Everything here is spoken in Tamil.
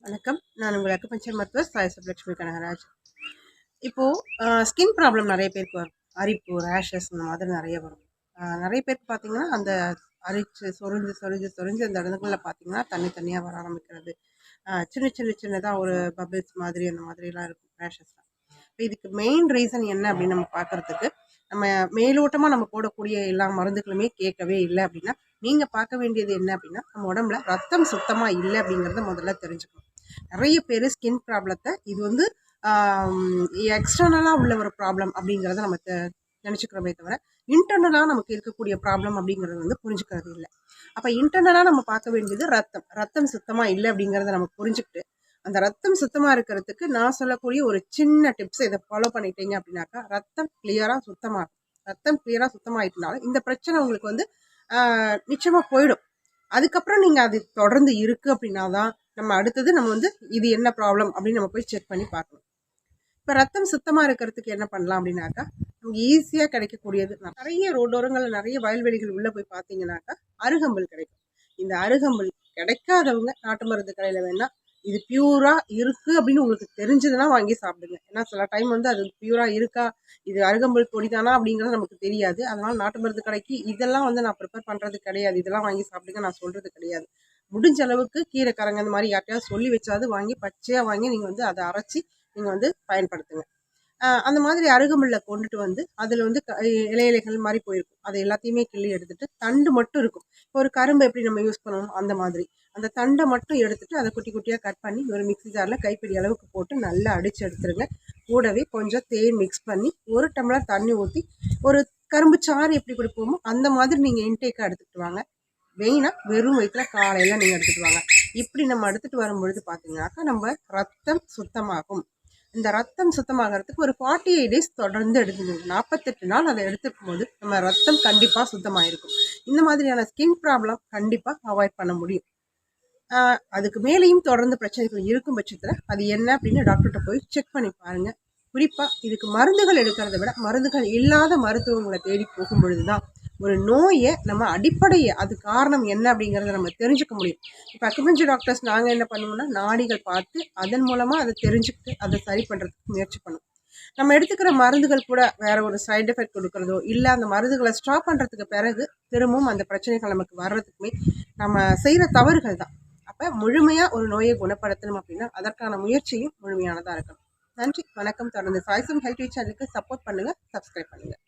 வணக்கம். நான் உங்கள் அக்குபஞ்சர் மருத்துவர் சாய் சுப்லட்சுமி கனகராஜ். இப்போது ஸ்கின் ப்ராப்ளம் நிறைய பேருக்கு வரும். அரிப்பு, ரேஷஸ் இந்த மாதிரி நிறைய வரும். நிறைய பேருக்கு பார்த்தீங்கன்னா, அந்த அரிச்சு சொரிஞ்சு சொரிஞ்சு சொரிஞ்சு அந்த இடத்துக்குள்ள பார்த்தீங்கன்னா, தண்ணி தண்ணியாக வர ஆரம்பிக்கிறது. சின்ன சின்ன சின்னதாக ஒரு பபிள்ஸ் மாதிரி அந்த மாதிரிலாம் இருக்கும் ரேஷஸ்லாம். இப்போ இதுக்கு மெயின் ரீசன் என்ன அப்படின்னு நம்ம பார்க்குறதுக்கு, நம்ம மேலோட்டமாக நம்ம போடக்கூடிய எல்லா மருந்துகளுமே கேட்கவே இல்லை அப்படின்னா, நீங்கள் பார்க்க வேண்டியது என்ன அப்படின்னா, நம்ம உடம்புல ரத்தம் சுத்தமாக இல்லை அப்படிங்கிறத முதல்ல தெரிஞ்சுக்கணும். நிறைய பேர் ஸ்கின் ப்ராப்ளத்தை இது வந்து எக்ஸ்டர்னலாக உள்ள ஒரு ப்ராப்ளம் அப்படிங்கிறத நம்ம நினச்சிக்கிறோமே தவிர, இன்டர்னலாக நமக்கு இருக்கக்கூடிய ப்ராப்ளம் அப்படிங்கிறது வந்து புரிஞ்சுக்கிறது இல்லை. அப்போ இன்டர்னலாக நம்ம பார்க்க வேண்டியது ரத்தம் சுத்தமாக இல்லை அப்படிங்கிறத நம்ம புரிஞ்சுக்கிட்டு, அந்த ரத்தம் சுத்தமாக இருக்கிறதுக்கு நான் சொல்லக்கூடிய ஒரு சின்ன டிப்ஸ் இதை ஃபாலோ பண்ணிட்டீங்க அப்படின்னாக்கா, ரத்தம் கிளியராக சுத்தமாகும். ரத்தம் கிளியராக சுத்தமாயிட்டனாலும் இந்த பிரச்சனை உங்களுக்கு வந்து நிச்சயமாக போயிடும். அதுக்கப்புறம் நீங்கள் அது தொடர்ந்து இருக்குது அப்படின்னா தான் நம்ம அடுத்தது நம்ம வந்து இது என்ன ப்ராப்ளம் அப்படின்னு நம்ம போய் செக் பண்ணி பார்க்கணும். இப்போ ரத்தம் சுத்தமாக இருக்கிறதுக்கு என்ன பண்ணலாம் அப்படின்னாக்கா, நமக்கு ஈஸியாக கிடைக்கக்கூடியது நிறைய ரோடோரங்களில் நிறைய வயல்வெளிகள் உள்ளே போய் பார்த்தீங்கன்னாக்கா அருகம்புல் கிடைக்கும். இந்த அருகம்புல் கிடைக்காதவங்க நாட்டு மருந்து கடையில் வேணா இது பியூரா இருக்கு அப்படின்னு உங்களுக்கு தெரிஞ்சதுன்னா வாங்கி சாப்பிடுங்க. ஏன்னா சில டைம் வந்து அது பியூரா இருக்கா, இது அருகம்புல் பொடி தானா அப்படிங்கிறது நமக்கு தெரியாது. அதனால நாட்டு மருந்து கடைக்கு இதெல்லாம் வந்து நான் ப்ரிப்பேர் பண்ணுறது கிடையாது, இதெல்லாம் வாங்கி சாப்பிடுங்க நான் சொல்கிறது கிடையாது. முடிஞ்ச அளவுக்கு கீரை கரங்க அந்த மாதிரி யார்ட்டையாவது சொல்லி வச்சாவது வாங்கி பச்சையாக வாங்கி நீங்கள் வந்து அதை அரைச்சி நீங்கள் வந்து பயன்படுத்துங்க. அந்த மாதிரி அருகம்புல்லை கொண்டுட்டு வந்து அதில் வந்து இலைகள் மாதிரி போயிருக்கும், அதை எல்லாத்தையுமே கிள்ளி எடுத்துட்டு தண்டு மட்டும் இருக்கும். இப்போ ஒரு கரும்பு எப்படி நம்ம யூஸ் பண்ணணும் அந்த மாதிரி அந்த தண்டை மட்டும் எடுத்துட்டு அதை குட்டி குட்டியாக கட் பண்ணி ஒரு மிக்ஸி ஜாரில் கைப்பிடி அளவுக்கு போட்டு நல்லா அடித்து எடுத்துருங்க. கூடவே கொஞ்சம் தேன் மிக்ஸ் பண்ணி ஒரு டம்ளர் தண்ணி ஊற்றி ஒரு கரும்பு சாறு எப்படி குடிப்போமோ அந்த மாதிரி நீங்கள் இன்டேக்காக எடுத்துக்கிட்டு வாங்க. மெயினாக வெறும் வயிற்றுல காலையில் நீங்கள் எடுத்துகிட்டு வாங்க. இப்படி நம்ம எடுத்துகிட்டு வரும்பொழுது பார்த்தீங்கன்னாக்கா நம்ம ரத்தம் சுத்தமாகும். இந்த ரத்தம் சுத்தமாகிறதுக்கு ஒரு 48 டேஸ் தொடர்ந்து எடுத்துக்கணும். 48 நாள் அதை எடுத்துக்கும் போது நம்ம ரத்தம் கண்டிப்பாக சுத்தமாயிருக்கும். இந்த மாதிரியான ஸ்கின் ப்ராப்ளம் கண்டிப்பாக அவாய்ட் பண்ண முடியும். அதுக்கு மேலேயும் தொடர்ந்து பிரச்சனைகள் இருக்கும் பட்சத்தில் அது என்ன அப்படின்னு டாக்டர்கிட்ட போய் செக் பண்ணி பாருங்கள். குறிப்பாக இதுக்கு மருந்துகள் எடுக்கிறத விட மருந்துகள் இல்லாத மருத்துவங்களை தேடி போகும் பொழுது தான் ஒரு நோயை நம்ம அடிப்படையை அது காரணம் என்ன அப்படிங்கிறத நம்ம தெரிஞ்சுக்க முடியும். இப்போ அக்குபஞ்சர் டாக்டர்ஸ் நாங்கள் என்ன பண்ணுவோம்னா நாடிகள் பார்த்து அதன் மூலமாக அதை தெரிஞ்சுக்கிட்டு அதை சரி பண்ணுறதுக்கு முயற்சி பண்ணுவோம். நம்ம எடுத்துக்கிற மருந்துகள் கூட வேற ஒரு சைடு எஃபெக்ட் கொடுக்குறதோ இல்லை அந்த மருந்துகளை ஸ்டாப் பண்ணுறதுக்கு பிறகு திரும்பவும் அந்த பிரச்சனைகள் நமக்கு வர்றதுக்குமே நம்ம செய்கிற தவறுகள் தான். அப்போ முழுமையாக ஒரு நோயை குணப்படுத்தணும் அப்படின்னா அதற்கான முயற்சியும் முழுமையானதாக இருக்கணும். நன்றி, வணக்கம். தொடர்ந்து சாய்சம் ஹெல்த் சேனலுக்கு சப்போர்ட் பண்ணுங்கள், சப்ஸ்கிரைப் பண்ணுங்கள்.